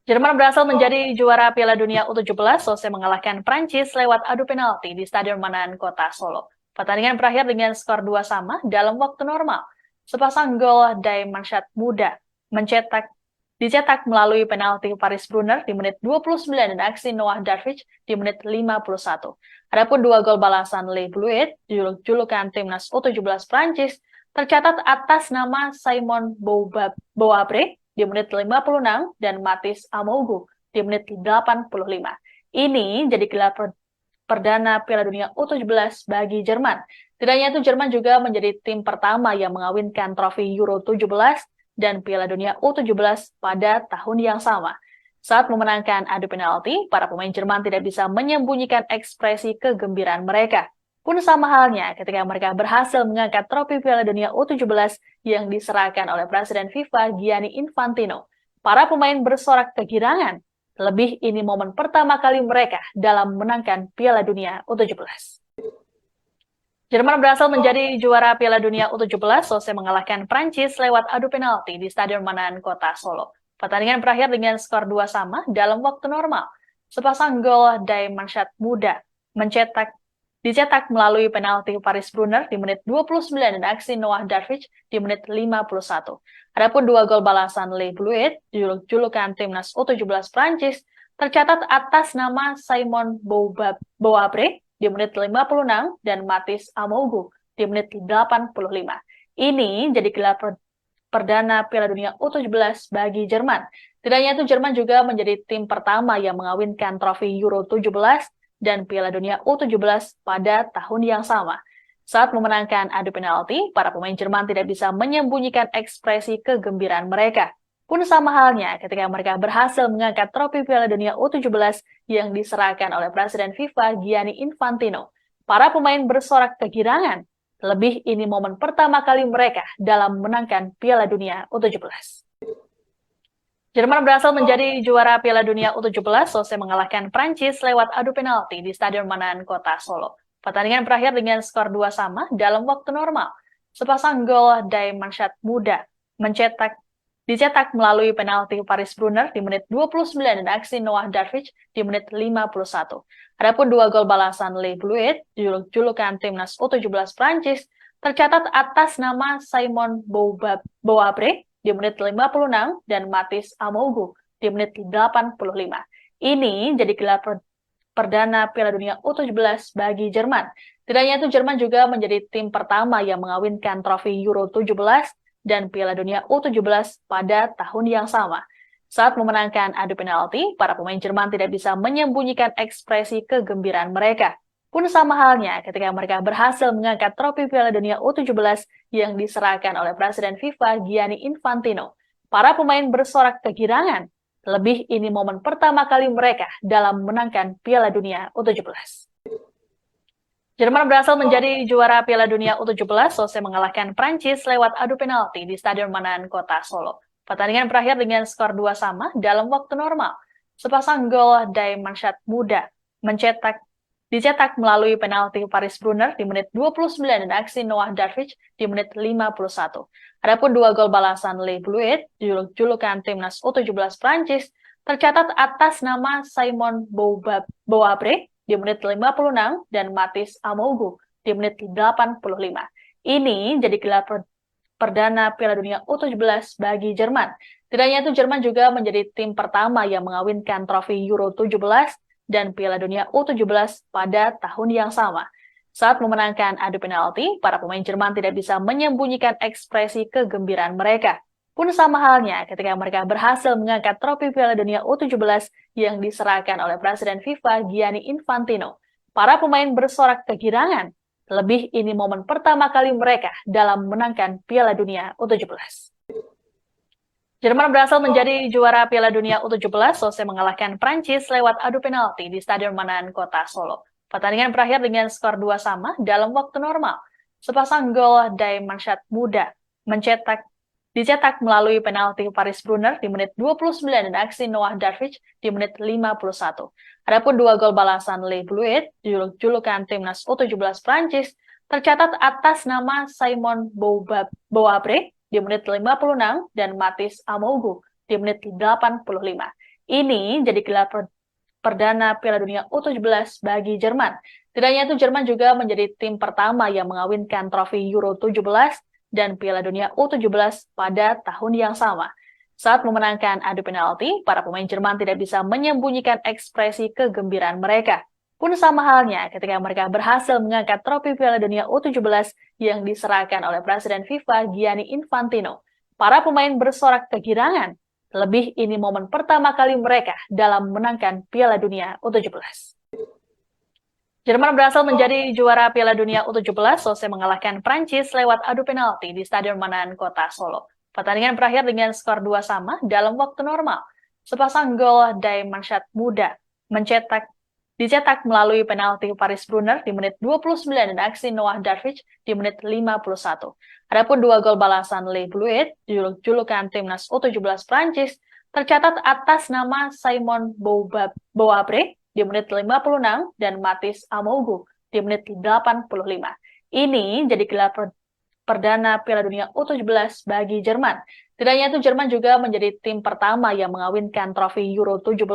Jerman berhasil menjadi juara Piala Dunia U17 selesai mengalahkan Prancis lewat adu penalti di Stadion Manan, Kota Solo. Pertandingan berakhir dengan skor 2 sama dalam waktu normal. Sepasang gol dari Mannschaft Muda dicetak melalui penalti Paris Brunner di menit 29 dan aksi Noah Darwich di menit 51. Adapun 2 gol balasan Le Bleuet, julukan timnas U17 Prancis, tercatat atas nama Simon Boabre di menit 56 dan Mathis Amougou di menit 85. Ini jadi gelar perdana Piala Dunia U17 bagi Jerman. Tidak hanya itu, Jerman juga menjadi tim pertama yang mengawinkan trofi Euro 17 dan Piala Dunia U17 pada tahun yang sama. Saat memenangkan adu penalti, para pemain Jerman tidak bisa menyembunyikan ekspresi kegembiraan mereka. Pun sama halnya ketika mereka berhasil mengangkat trofi Piala Dunia U17 yang diserahkan oleh Presiden FIFA Gianni Infantino. Para pemain bersorak kegirangan. Terlebih ini momen pertama kali mereka dalam memenangkan Piala Dunia U17. Jerman berhasil menjadi juara Piala Dunia U17 selesai mengalahkan Prancis lewat adu penalti di Stadion Manan, Kota Solo. Pertandingan berakhir dengan skor 2 sama dalam waktu normal. Sepasang gol dari Mannschaft Muda dicetak melalui penalti Paris Brunner di menit 29 dan aksi Noah Darwich di menit 51. Adapun 2 gol balasan Le Bleuet, julukan timnas U17 Prancis, tercatat atas nama Simon Boabre di menit 56 dan Mathis Amougou di menit 85. Ini jadi gelar perdana Piala Dunia U17 bagi Jerman. Tidak hanya itu, Jerman juga menjadi tim pertama yang mengawinkan trofi Euro 17 dan Piala Dunia U17 pada tahun yang sama. Saat memenangkan adu penalti, para pemain Jerman tidak bisa menyembunyikan ekspresi kegembiraan mereka. Pun sama halnya ketika mereka berhasil mengangkat trofi Piala Dunia U17 yang diserahkan oleh Presiden FIFA Gianni Infantino. Para pemain bersorak kegirangan. Terlebih ini momen pertama kali mereka dalam memenangkan Piala Dunia U17. Jerman berhasil menjadi juara Piala Dunia U17 selesai mengalahkan Prancis lewat adu penalti di Stadion Manan, Kota Solo. Pertandingan berakhir dengan skor 2 sama dalam waktu normal. Sepasang gol dari Mannschaft Muda dicetak melalui penalti Paris Brunner di menit 29 dan aksi Noah Darwich di menit 51. Adapun 2 gol balasan Le Bleuet, julukan timnas U17 Prancis, tercatat atas nama Simon Boabre di menit 56 dan Mathis Amougou di menit 85. Ini jadi gelar perdana Piala Dunia U17 bagi Jerman. Tidak hanya itu, Jerman juga menjadi tim pertama yang mengawinkan trofi Euro 17 dan Piala Dunia U17 pada tahun yang sama. Saat memenangkan adu penalti, para pemain Jerman tidak bisa menyembunyikan ekspresi kegembiraan mereka. Pun sama halnya ketika mereka berhasil mengangkat trofi Piala Dunia U17 yang diserahkan oleh Presiden FIFA Gianni Infantino. Para pemain bersorak kegirangan. Lebih ini momen pertama kali mereka dalam memenangkan Piala Dunia U17. Jerman berhasil menjadi juara Piala Dunia U17 selesai mengalahkan Prancis lewat adu penalti di Stadion Manahan Kota Solo. Pertandingan berakhir dengan skor 2 sama dalam waktu normal. Sepasang gol dari Mansyat Muda dicetak melalui penalti Paris Brunner di menit 29 dan aksi Noah Darwich di menit 51. Adapun dua gol balasan Le Bleuet, julukan timnas U17 Prancis, tercatat atas nama Simon Boabre di menit 56 dan Matis Amougu di menit 85. Ini jadi gelar perdana Piala Dunia U17 bagi Jerman. Tidak hanya itu, Jerman juga menjadi tim pertama yang mengawinkan trofi Euro 17 dan Piala Dunia U17 pada tahun yang sama. Saat memenangkan adu penalti, para pemain Jerman tidak bisa menyembunyikan ekspresi kegembiraan mereka. Pun sama halnya ketika mereka berhasil mengangkat trofi Piala Dunia U17 yang diserahkan oleh Presiden FIFA Gianni Infantino. Para pemain bersorak kegirangan, lebih ini momen pertama kali mereka dalam memenangkan Piala Dunia U17. Jerman berhasil menjadi juara Piala Dunia U17 selesai mengalahkan Prancis lewat adu penalti di Stadion Manahan Kota Solo. Pertandingan berakhir dengan skor 2 sama dalam waktu normal. Sepasang gol dari Mansyat Muda dicetak melalui penalti Paris Brunner di menit 29 dan aksi Noah Darwich di menit 51. Adapun dua gol balasan Le Bleuet, julukan timnas U17 Prancis, tercatat atas nama Simon Boabre di menit 56 dan Matis Amougu di menit 85. Ini jadi gelar perdana Piala Dunia U17 bagi Jerman. Tidak hanya itu, Jerman juga menjadi tim pertama yang mengawinkan trofi Euro 17 dan Piala Dunia U17 pada tahun yang sama. Saat memenangkan adu penalti, para pemain Jerman tidak bisa menyembunyikan ekspresi kegembiraan mereka. Pun sama halnya ketika mereka berhasil mengangkat trofi Piala Dunia U17 yang diserahkan oleh Presiden FIFA Gianni Infantino. Para pemain bersorak kegirangan, lebih ini momen pertama kali mereka dalam memenangkan Piala Dunia U17. Jerman berhasil menjadi juara Piala Dunia U17 selesai mengalahkan Prancis lewat adu penalti di Stadion Manahan Kota Solo. Pertandingan berakhir dengan skor 2 sama dalam waktu normal. Sepasang gol dari Mansyat Muda dicetak melalui penalti Paris Brunner di menit 29 dan aksi Noah Darwich di menit 51. Adapun dua gol balasan Le Bleuet, julukan timnas U17 Prancis, tercatat atas nama Simon Boabre di menit 56 dan Matis Amougu di menit 85. Ini jadi gelar perdana Piala Dunia U17 bagi Jerman. Tidak hanya itu, Jerman juga menjadi tim pertama yang mengawinkan trofi Euro 17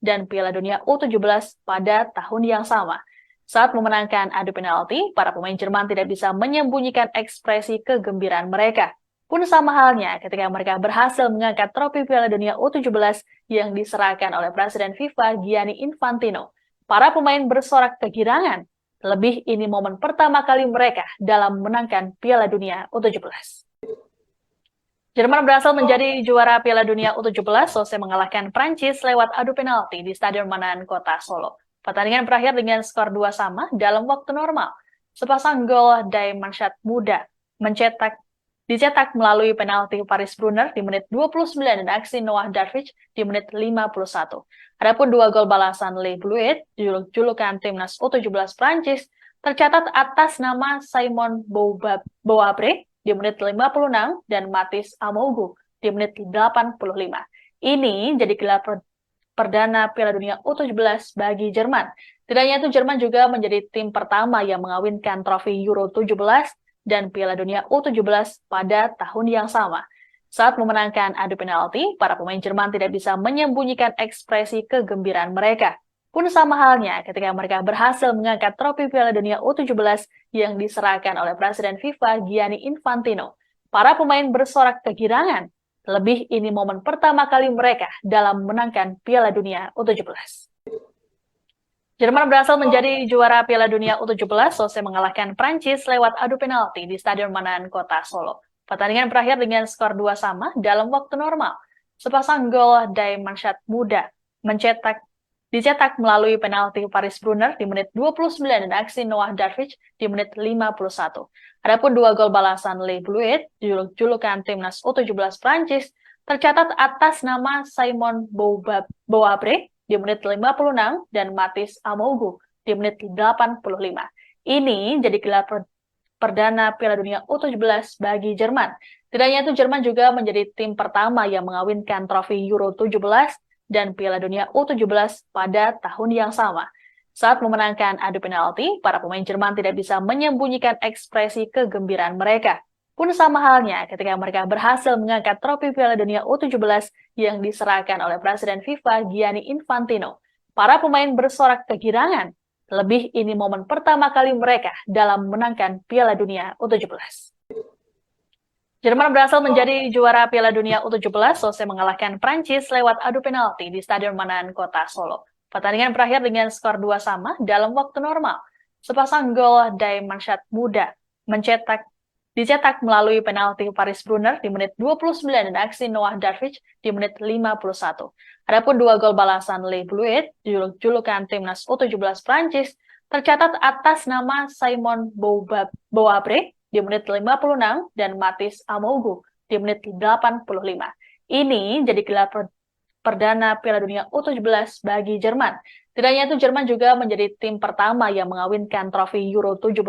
dan Piala Dunia U17 pada tahun yang sama. Saat memenangkan adu penalti, para pemain Jerman tidak bisa menyembunyikan ekspresi kegembiraan mereka. Pun sama halnya ketika mereka berhasil mengangkat trofi Piala Dunia U17 yang diserahkan oleh Presiden FIFA Gianni Infantino. Para pemain bersorak kegirangan, lebih ini momen pertama kali mereka dalam memenangkan Piala Dunia U17. Jerman berhasil menjadi juara Piala Dunia U17 selesai mengalahkan Prancis lewat adu penalti di Stadion Manahan Kota Solo. Pertandingan berakhir dengan skor 2 sama dalam waktu normal. Sepasang gol dari Mansyat Muda dicetak melalui penalti Paris Brunner di menit 29 dan aksi Noah Darwich di menit 51. Adapun dua gol balasan Le Bleuet, julukan timnas U17 Prancis, tercatat atas nama Simon Boabre di menit 56 dan Matis Amougu di menit 85. Ini jadi gelar perdana Piala Dunia U17 bagi Jerman. Tidak hanya itu, Jerman juga menjadi tim pertama yang mengawinkan trofi Euro 17 dan Piala Dunia U17 pada tahun yang sama. Saat memenangkan adu penalti, para pemain Jerman tidak bisa menyembunyikan ekspresi kegembiraan mereka. Pun sama halnya ketika mereka berhasil mengangkat trofi Piala Dunia U17 yang diserahkan oleh Presiden FIFA Gianni Infantino. Para pemain bersorak kegirangan, lebih ini momen pertama kali mereka dalam memenangkan Piala Dunia U17. Jerman berhasil menjadi juara Piala Dunia U17 selesai mengalahkan Prancis lewat adu penalti di Stadion Manahan Kota Solo. Pertandingan berakhir dengan skor 2 sama dalam waktu normal. Sepasang gol dari Mansyat Muda dicetak melalui penalti Paris Brunner di menit 29 dan aksi Noah Darwich di menit 51. Adapun dua gol balasan Le Bleuet, julukan timnas U17 Prancis, tercatat atas nama Simon Boabre di menit 56 dan Matis Amougou di menit 85. Ini jadi gelar perdana Piala Dunia U17 bagi Jerman. Tidak hanya itu, Jerman juga menjadi tim pertama yang mengawinkan trofi Euro 17 dan Piala Dunia U17 pada tahun yang sama. Saat memenangkan adu penalti, para pemain Jerman tidak bisa menyembunyikan ekspresi kegembiraan mereka. Pun sama halnya ketika mereka berhasil mengangkat trofi Piala Dunia U17 yang diserahkan oleh Presiden FIFA Gianni Infantino. Para pemain bersorak kegirangan. Lebih ini momen pertama kali mereka dalam menangkan Piala Dunia U17. Jerman berhasil menjadi juara Piala Dunia U17 selesai mengalahkan Prancis lewat adu penalti di Stadion Manahan Kota Solo. Pertandingan berakhir dengan skor 2 sama dalam waktu normal. Sepasang gol dari Mannschaft muda dicetak melalui penalti Paris Brunner di menit 29 dan aksi Noah Darwich di menit 51. Adapun 2 gol balasan Le Bleuet, julukan timnas U17 Prancis, tercatat atas nama Simon Boabre di menit 56 dan Matis Amougou di menit 85. Ini jadi gelar perdana Piala Dunia U17 bagi Jerman. Tidak hanya itu, Jerman juga menjadi tim pertama yang mengawinkan trofi Euro 17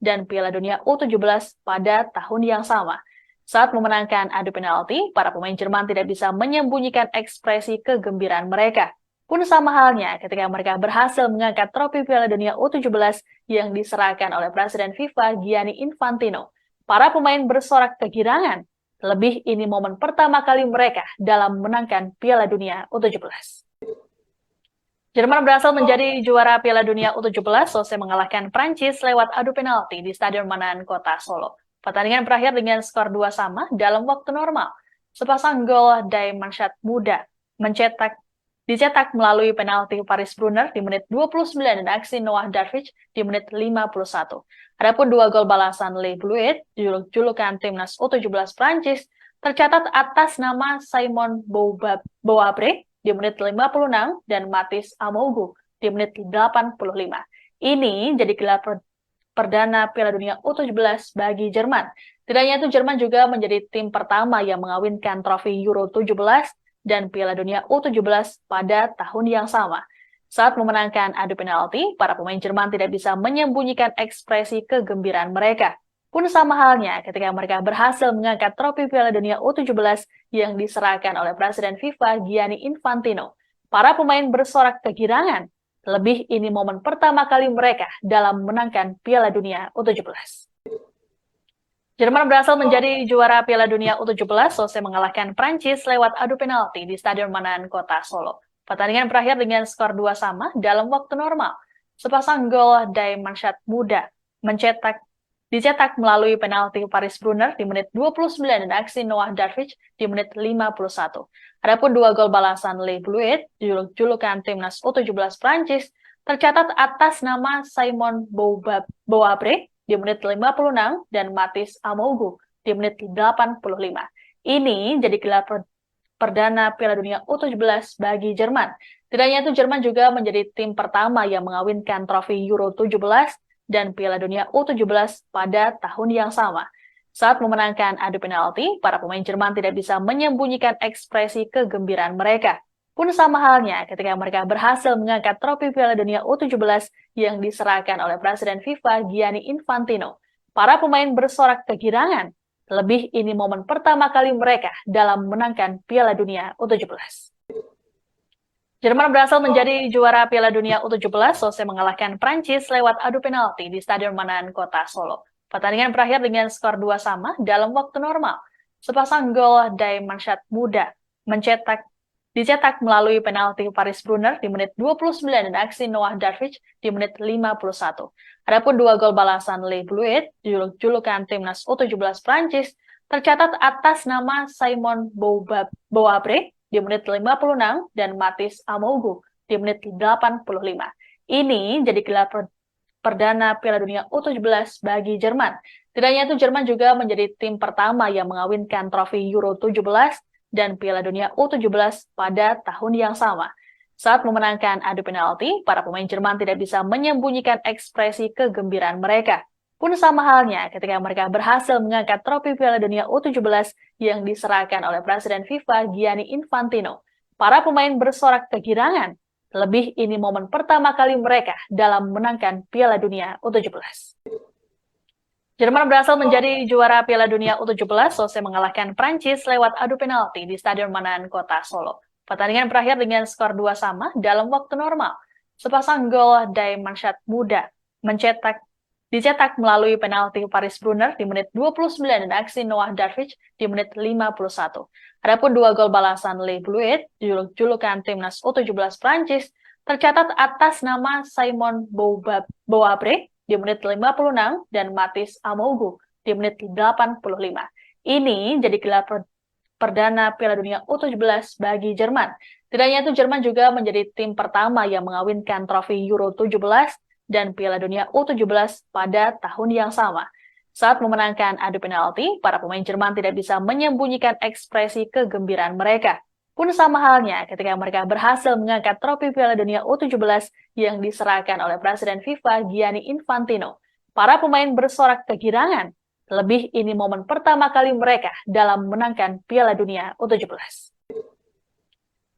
dan Piala Dunia U17 pada tahun yang sama. Saat memenangkan adu penalti, para pemain Jerman tidak bisa menyembunyikan ekspresi kegembiraan mereka. Pun sama halnya ketika mereka berhasil mengangkat trofi Piala Dunia U17 yang diserahkan oleh Presiden FIFA Gianni Infantino. Para pemain bersorak kegirangan. Lebih ini momen pertama kali mereka dalam menangkan Piala Dunia U17. Jerman berhasil menjadi juara Piala Dunia U17 selesai mengalahkan Prancis lewat adu penalti di Stadion Manahan Kota Solo. Pertandingan berakhir dengan skor 2 sama dalam waktu normal. Sepasang gol dari Mannschaft muda dicetak melalui penalti Paris Brunner di menit 29 dan aksi Noah Darwich di menit 51. Adapun 2 gol balasan Le Bleuet, julukan timnas U17 Prancis, tercatat atas nama Simon Boabre di menit 56 dan Matis Amougou di menit 85. Ini jadi gelar perdana Piala Dunia U17 bagi Jerman. Tidak hanya itu, Jerman juga menjadi tim pertama yang mengawinkan trofi Euro 17 dan Piala Dunia U17 pada tahun yang sama. Saat memenangkan adu penalti, para pemain Jerman tidak bisa menyembunyikan ekspresi kegembiraan mereka. Pun sama halnya ketika mereka berhasil mengangkat trofi Piala Dunia U17 yang diserahkan oleh Presiden FIFA Gianni Infantino. Para pemain bersorak kegirangan. Lebih ini momen pertama kali mereka dalam menangkan Piala Dunia U17. Jerman berhasil menjadi juara Piala Dunia U17 selesai mengalahkan Prancis lewat adu penalti di Stadion Manahan Kota Solo. Pertandingan berakhir dengan skor 2 sama dalam waktu normal. Sepasang gol dari Mannschaft muda dicetak melalui penalti Paris Brunner di menit 29 dan aksi Noah Darwich di menit 51. Adapun 2 gol balasan Le Bleuet, julukan timnas U17 Prancis, tercatat atas nama Simon Boabre di menit 56 dan Matis Amougou di menit 85. Ini jadi gelar perdana Piala Dunia U17 bagi Jerman. Tidak hanya itu, Jerman juga menjadi tim pertama yang mengawinkan trofi Euro 17 dan Piala Dunia U17 pada tahun yang sama. Saat memenangkan adu penalti, para pemain Jerman tidak bisa menyembunyikan ekspresi kegembiraan mereka. Pun sama halnya ketika mereka berhasil mengangkat trofi Piala Dunia U17 yang diserahkan oleh Presiden FIFA Gianni Infantino. Para pemain bersorak kegirangan. Lebih ini momen pertama kali mereka dalam menangkan Piala Dunia U17. Jerman berhasil menjadi juara Piala Dunia U17 selesai mengalahkan Prancis lewat adu penalti di Stadion Manahan Kota Solo. Pertandingan berakhir dengan skor 2 sama dalam waktu normal. Sepasang gol dari Mannschaft muda dicetak melalui penalti Paris Brunner di menit 29 dan aksi Noah Darwich di menit 51. Adapun 2 gol balasan Le Bleuet, julukan timnas U17 Prancis, tercatat atas nama Simon Boabre di menit 56 dan Matis Amougou di menit 85. Ini jadi gelar perdana Piala Dunia U17 bagi Jerman. Tidak hanya itu, Jerman juga menjadi tim pertama yang mengawinkan trofi Euro 17 dan Piala Dunia U17 pada tahun yang sama. Saat memenangkan adu penalti, para pemain Jerman tidak bisa menyembunyikan ekspresi kegembiraan mereka. Pun sama halnya ketika mereka berhasil mengangkat trofi Piala Dunia U17 yang diserahkan oleh Presiden FIFA Gianni Infantino. Para pemain bersorak kegirangan, lebih ini momen pertama kali mereka dalam menangkan Piala Dunia U17. Jerman berhasil menjadi juara Piala Dunia U17 selesai mengalahkan Prancis lewat adu penalti di Stadion Manahan Kota Solo. Pertandingan berakhir dengan skor 2 sama dalam waktu normal. Sepasang gol dari Mannschaft muda dicetak melalui penalti Paris Brunner di menit 29 dan aksi Noah Darwich di menit 51. Adapun dua gol balasan Le Bleuet, julukan timnas U17 Prancis, tercatat atas nama Simon Boabre di menit 56 dan Mathis Amougu di menit 85. Ini jadi gelar perdana Piala Dunia U17 bagi Jerman. Tidak hanya itu, Jerman juga menjadi tim pertama yang mengawinkan trofi Euro 17 dan Piala Dunia U17 pada tahun yang sama. Saat memenangkan adu penalti, para pemain Jerman tidak bisa menyembunyikan ekspresi kegembiraan mereka. Pun sama halnya ketika mereka berhasil mengangkat trofi Piala Dunia U17 yang diserahkan oleh Presiden FIFA Gianni Infantino. Para pemain bersorak kegirangan, lebih ini momen pertama kali mereka dalam menangkan Piala Dunia U17.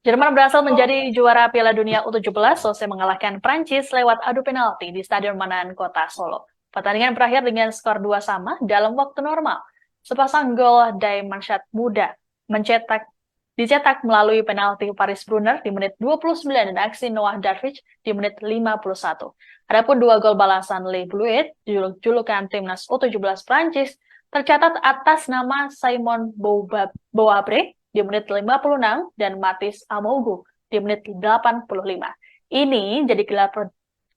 Jerman berhasil menjadi juara Piala Dunia U17 selesai mengalahkan Prancis lewat adu penalti di Stadion Manahan Kota Solo. Pertandingan berakhir dengan skor 2 sama dalam waktu normal. Sepasang gol dari Mannschaft muda dicetak melalui penalti Paris Brunner di menit 29 dan aksi Noah Darwich di menit 51. Adapun dua gol balasan Le Bleuet, julukan timnas U17 Prancis, tercatat atas nama Simon Boabre di menit 56 dan Mathis Amougu di menit 85. Ini jadi gelar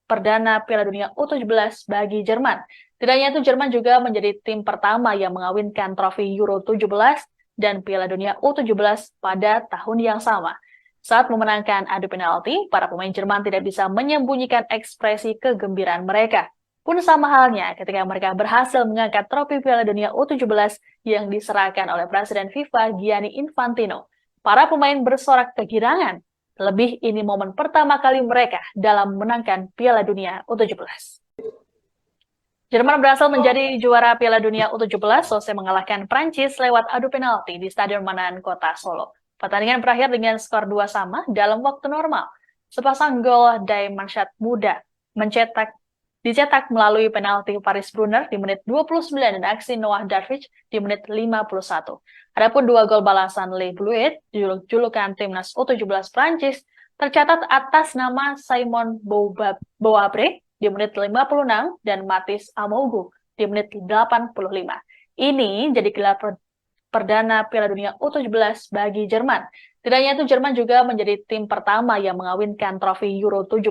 perdana Piala Dunia U17 bagi Jerman. Tidak hanya itu, Jerman juga menjadi tim pertama yang mengawinkan trofi Euro 17 dan Piala Dunia U17 pada tahun yang sama. Saat memenangkan adu penalti, para pemain Jerman tidak bisa menyembunyikan ekspresi kegembiraan mereka. Pun sama halnya ketika mereka berhasil mengangkat trofi Piala Dunia U17 yang diserahkan oleh Presiden FIFA Gianni Infantino. Para pemain bersorak kegirangan, lebih ini momen pertama kali mereka dalam menangkan Piala Dunia U17. Jerman berhasil menjadi juara Piala Dunia U17 selesai mengalahkan Prancis lewat adu penalti di Stadion Manahan Kota Solo. Pertandingan berakhir dengan skor 2 sama dalam waktu normal. Sepasang gol dari Mannschaft muda dicetak melalui penalti Paris Brunner di menit 29 dan aksi Noah Darwich di menit 51. Adapun dua gol balasan Le Bleuet, julukan timnas U17 Prancis, tercatat atas nama Simon Boabre di menit 56 dan Mathis Amougu di menit 85. Ini jadi gelar perdana Piala Dunia U17 bagi Jerman. Tidak hanya itu, Jerman juga menjadi tim pertama yang mengawinkan trofi Euro 17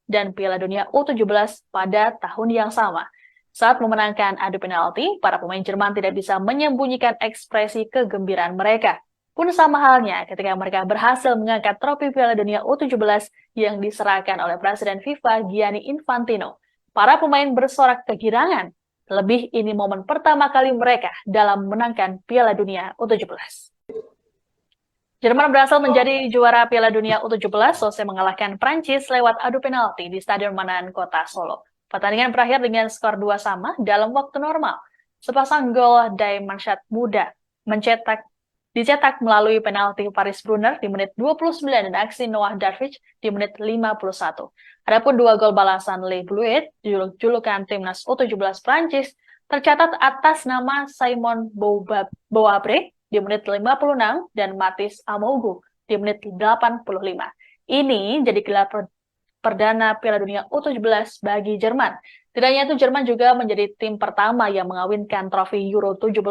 dan Piala Dunia U17 pada tahun yang sama. Saat memenangkan adu penalti, para pemain Jerman tidak bisa menyembunyikan ekspresi kegembiraan mereka. Pun sama halnya ketika mereka berhasil mengangkat trofi Piala Dunia U17 yang diserahkan oleh Presiden FIFA Gianni Infantino. Para pemain bersorak kegirangan, lebih ini momen pertama kali mereka dalam menangkan Piala Dunia U17. Jerman berhasil menjadi juara Piala Dunia U17 selesai mengalahkan Prancis lewat adu penalti di Stadion Manahan Kota Solo. Pertandingan berakhir dengan skor 2 sama dalam waktu normal. Sepasang gol dari Mannschaft muda dicetak melalui penalti Paris Brunner di menit 29 dan aksi Noah Darwich di menit 51. Adapun dua gol balasan Le Bleuet, julukan timnas U17 Prancis, tercatat atas nama Simon Boabre di menit 56 dan Mathis Amougu di menit 85. Ini jadi gelar perdana Piala Dunia U17 bagi Jerman. Tidak hanya itu, Jerman juga menjadi tim pertama yang mengawinkan trofi Euro 17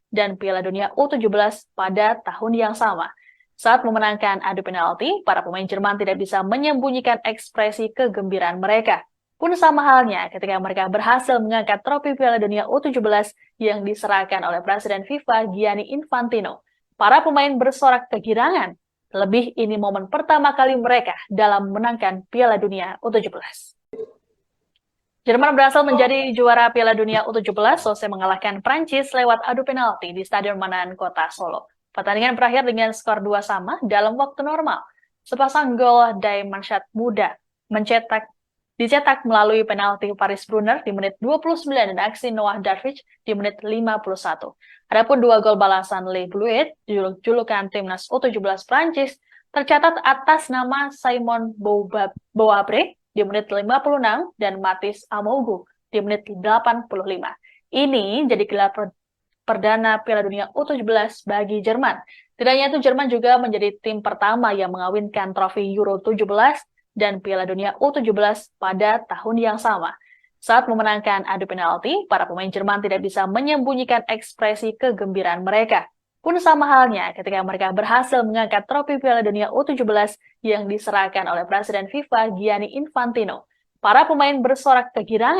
dan Piala Dunia U17 pada tahun yang sama. Saat memenangkan adu penalti, para pemain Jerman tidak bisa menyembunyikan ekspresi kegembiraan mereka. Pun sama halnya ketika mereka berhasil mengangkat trofi Piala Dunia U17 yang diserahkan oleh Presiden FIFA Gianni Infantino. Para pemain bersorak kegirangan, lebih ini momen pertama kali mereka dalam menangkan Piala Dunia U17. Jerman berhasil menjadi juara Piala Dunia U17 selesai mengalahkan Prancis lewat adu penalti di Stadion Manahan Kota Solo. Pertandingan berakhir dengan skor 2 sama dalam waktu normal. Sepasang gol dari Mannschaft muda dicetak melalui penalti Paris Brunner di menit 29 dan aksi Noah Darwich di menit 51. Adapun 2 gol balasan Le Bleuet, julukan timnas U17 Prancis, tercatat atas nama Simon Bouabré di menit 56 dan Mathis Amougou di menit 85. Ini jadi gelar perdana Piala Dunia U17 bagi Jerman. Tidak hanya itu, Jerman juga menjadi tim pertama yang mengawinkan trofi Euro 17 dan Piala Dunia U17 pada tahun yang sama. Saat memenangkan adu penalti, para pemain Jerman tidak bisa menyembunyikan ekspresi kegembiraan mereka. Pun sama halnya ketika mereka berhasil mengangkat trofi Piala Dunia U17 yang diserahkan oleh Presiden FIFA Gianni Infantino. Para pemain bersorak kegirangan